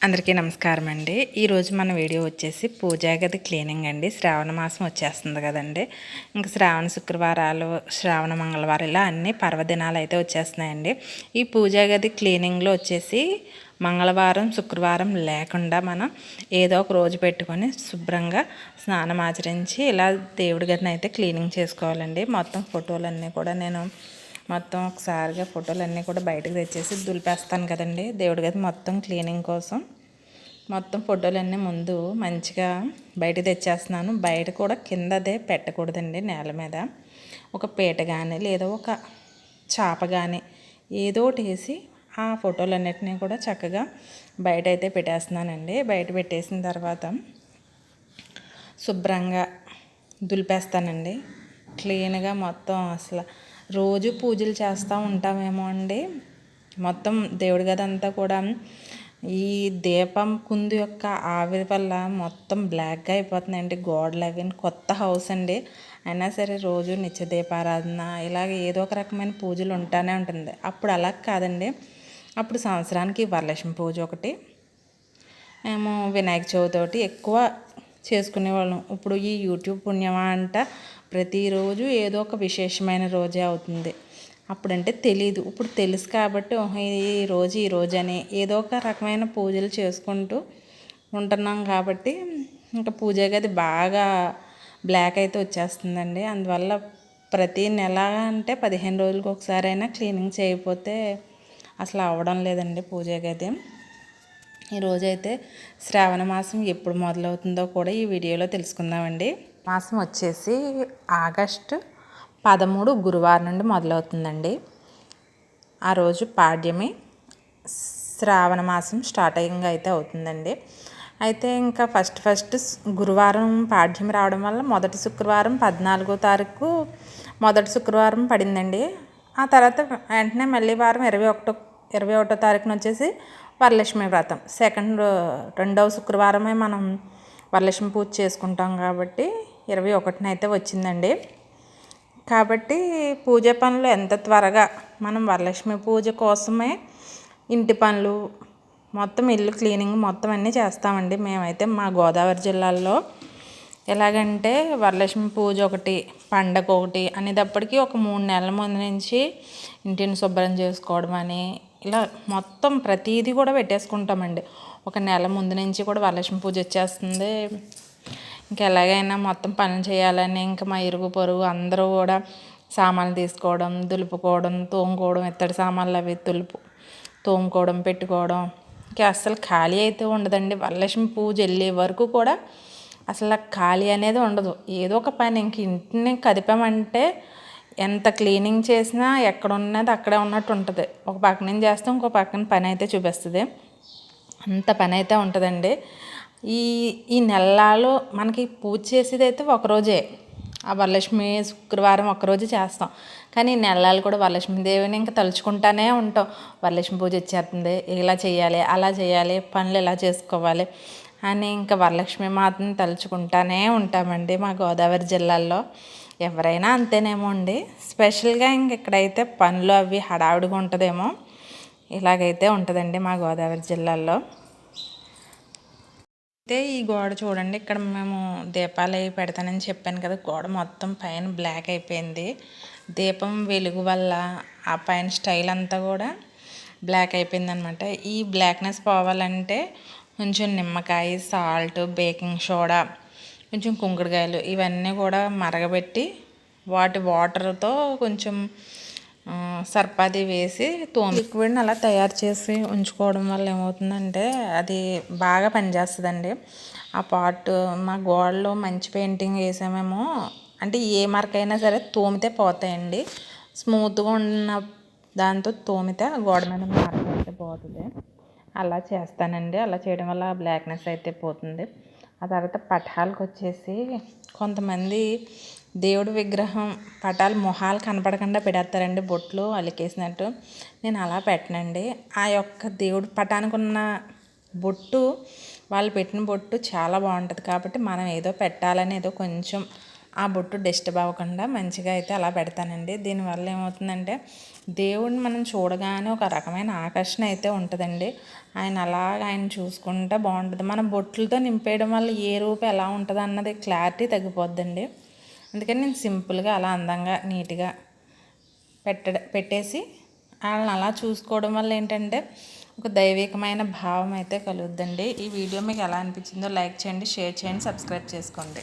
అందరికీ నమస్కారం అండి. ఈరోజు మన వీడియో వచ్చేసి పూజా గది క్లీనింగ్ అండి. శ్రావణ మాసం వచ్చేస్తుంది కదండి. ఇంకా శ్రావణ శుక్రవారాలు, శ్రావణ మంగళవారం ఇలా అన్ని పర్వదినాలు అయితే వచ్చేస్తున్నాయండి. ఈ పూజా గది క్లీనింగ్లో వచ్చేసి మంగళవారం, శుక్రవారం లేకుండా మనం ఏదో ఒక రోజు పెట్టుకొని శుభ్రంగా స్నానం ఆచరించి ఇలా దేవుడి గదిని అయితే క్లీనింగ్ చేసుకోవాలండి. మొత్తం ఫోటోలన్నీ కూడా నేను మొత్తం ఒకసారిగా ఫోటోలన్నీ కూడా బయటకు తెచ్చేసి దులిపేస్తాను కదండి దేవుడి గది మొత్తం క్లీనింగ్ కోసం. మొత్తం ఫోటోలన్నీ ముందు మంచిగా బయట తెచ్చేస్తున్నాను. బయట కూడా కిందదే పెట్టకూడదండి, నేల మీద ఒక పీట కానీ లేదా ఒక చాప కానీ ఏదో ఒకటి వేసి ఆ ఫోటోలన్నిటినీ కూడా చక్కగా బయట అయితే పెట్టేస్తున్నానండి. బయట పెట్టేసిన తర్వాత శుభ్రంగా దులిపేస్తానండి. క్లీన్గా మొత్తం అసలు రోజు పూజలు చేస్తూ ఉంటామేమో అండి. మొత్తం దేవుడి గది అంతా కూడా ఈ దీపం కుందు యొక్క ఆవిరి వల్ల మొత్తం బ్లాక్గా అయిపోతుందండి. గోడలు అవి కొత్త హౌస్ అండి, అయినా సరే రోజు నిత్య దీపారాధన ఇలాగ ఏదో ఒక రకమైన పూజలు ఉంటానే ఉంటుంది. అప్పుడు అలా కాదండి, అప్పుడు సంవత్సరానికి వరలక్ష్మి పూజ ఒకటి ఏమో వినాయక చవితి ఒకటి ఎక్కువ చేసుకునేవాళ్ళం. ఇప్పుడు ఈ యూట్యూబ్ పుణ్యమా అంట ప్రతిరోజు ఏదో ఒక విశేషమైన రోజే అవుతుంది. అప్పుడంటే తెలీదు, ఇప్పుడు తెలుసు కాబట్టి ఈ రోజు అని ఏదో ఒక రకమైన పూజలు చేసుకుంటూ ఉంటున్నాం కాబట్టి ఇంకా పూజ గది బాగా బ్లాక్ అయితే వచ్చేస్తుందండి. అందువల్ల ప్రతి నెల అంటే 15 రోజులకు ఒకసారైనా క్లీనింగ్ చేయకపోతే అసలు అవ్వడం లేదండి పూజ గది. ఈరోజైతే శ్రావణ మాసం ఎప్పుడు మొదలవుతుందో కూడా ఈ వీడియోలో తెలుసుకుందామండి. మాసం వచ్చేసి ఆగస్టు 13 గురువారం నుండి మొదలవుతుందండి. ఆ రోజు పాడ్యమి, శ్రావణ మాసం స్టార్టింగ్ అయితే అవుతుందండి. అయితే ఇంకా ఫస్ట్ గురువారం పాడ్యమి రావడం వల్ల మొదటి శుక్రవారం 14వ తారీఖు మొదటి శుక్రవారం పడిందండి. ఆ తర్వాత వెంటనే మళ్ళీ వారం 21వ తారీఖున వచ్చేసి వరలక్ష్మి వ్రతం. రెండవ శుక్రవారమే మనం వరలక్ష్మి పూజ చేసుకుంటాం కాబట్టి 21న అయితే వచ్చిందండి. కాబట్టి పూజ పనులు ఎంత త్వరగా మనం వరలక్ష్మి పూజ కోసమే ఇంటి పనులు మొత్తం ఇల్లు క్లీనింగ్ మొత్తం అన్నీ చేస్తామండి. మేమైతే మా గోదావరి జిల్లాలో ఎలాగంటే వరలక్ష్మి పూజ ఒకటి, పండగ ఒకటి అనేటప్పటికీ ఒక 3 నెలల ముందు నుంచి ఇంటిని శుభ్రం చేసుకోవడం అని ఇలా మొత్తం ప్రతిదీ కూడా పెట్టేసుకుంటామండి. ఒక నెల ముందు నుంచి కూడా వరలక్ష్మి పూజ వచ్చేస్తుంది. ఇంకా ఎలాగైనా మొత్తం పనులు చేయాలని ఇంకా మా ఇరుగు పొరుగు అందరూ కూడా సామాన్లు తీసుకోవడం, దులుపుకోవడం, తోముకోవడం, ఇత్తడి సామాన్లు అవి తోముకోవడం, పెట్టుకోవడం ఇంకా అస్సలు ఖాళీ అయితే ఉండదండి. వరలక్ష్మి పూజ వెళ్ళే వరకు కూడా అసలు ఖాళీ అనేది ఉండదు. ఏదో ఒక పని ఇంక ఇంటిని కదిపామంటే ఎంత క్లీనింగ్ చేసినా ఎక్కడ ఉన్నది అక్కడే ఉన్నట్టు ఉంటుంది. ఒక పక్క నుంచి చేస్తాం, ఇంకో పక్కన పని అయితే చూపిస్తుంది. అంత పని అయితే ఉంటుందండి. ఈ నెలలు మనకి పూజ చేసేది అయితే ఒకరోజే, ఆ వరలక్ష్మి శుక్రవారం ఒకరోజు చేస్తాం. కానీ ఈ నెలలు కూడా వరలక్ష్మీదేవిని ఇంకా తలుచుకుంటానే ఉంటాం. వరలక్ష్మి పూజ వచ్చేస్తుంది, ఇలా చేయాలి, అలా చేయాలి, పనులు ఇలా చేసుకోవాలి అని ఇంకా వరలక్ష్మి మాతని తలుచుకుంటానే ఉంటామండి. మా గోదావరి జిల్లాలో ఎవరైనా అంతేనేమో అండి. స్పెషల్గా ఇంక ఇక్కడైతే పనులు అవి హడావుడిగా ఉంటుందేమో, ఇలాగైతే ఉంటుందండి మా గోదావరి జిల్లాలో. అయితే ఈ గోడ చూడండి, ఇక్కడ మేము దీపాలు అవి పెడతానని చెప్పాను కదా, గోడ మొత్తం పైన బ్లాక్ అయిపోయింది. దీపం వెలుగు వల్ల ఆ పైన స్టైల్ అంతా కూడా బ్లాక్ అయిపోయింది అనమాట. ఈ బ్లాక్నెస్ పోవాలంటే కొంచెం నిమ్మకాయ, సాల్ట్, బేకింగ్ సోడా, కొంచెం కుంకుడుకాయలు ఇవన్నీ కూడా మరగబెట్టి వాటి వాటర్తో కొంచెం సర్పాది వేసి లిక్విడ్ని అలా తయారు చేసి ఉంచుకోవడం వల్ల ఏమవుతుందంటే అది బాగా పనిచేస్తుందండి. ఆ పార్ట్ మా గోడలో మంచి పెయింటింగ్ వేసామేమో అంటే ఏ మరకైనా సరే తోమితే పోతాయండి. స్మూత్గా ఉన్న దాంతో తోమితే ఆ గోడ మీద మరక అయితే పోతుంది. అలా చేస్తానండి. అలా చేయడం వల్ల బ్లాక్నెస్ అయితే పోతుంది. ఆ తర్వాత పటాలకు వచ్చేసి కొంతమంది దేవుడి విగ్రహం పటాలు మొహాలు కనపడకుండా పెడతారండి, బొట్లు అలికేసినట్టు. నేను అలా పెట్టనండి. ఆ యొక్క దేవుడి పటానికి ఉన్న బొట్టు, వాళ్ళు పెట్టిన బొట్టు చాలా బాగుంటుంది కాబట్టి మనం ఏదో పెట్టాలని ఏదో కొంచెం ఆ బొట్టు డిస్టర్బ్ అవ్వకుండా మంచిగా అయితే అలా పెడతానండి. దీనివల్ల ఏమవుతుందంటే దేవుడిని మనం చూడగానే ఒక రకమైన ఆకర్షణ అయితే ఉంటుందండి. ఆయన చూసుకుంటే బాగుంటుంది. మనం బొట్లతో నింపేయడం వల్ల ఏ రూపు ఎలా ఉంటుంది అన్నది క్లారిటీ తగ్గిపోద్దండి. అందుకని నేను సింపుల్గా అలా అందంగా నీట్గా పెట్టేసి వాళ్ళని అలా చూసుకోవడం వల్ల ఏంటంటే ఒక దైవికమైన భావం అయితే కలుగుద్దండి. ఈ వీడియో మీకు ఎలా అనిపించిందో లైక్ చేయండి, షేర్ చేయండి, సబ్స్క్రైబ్ చేసుకోండి.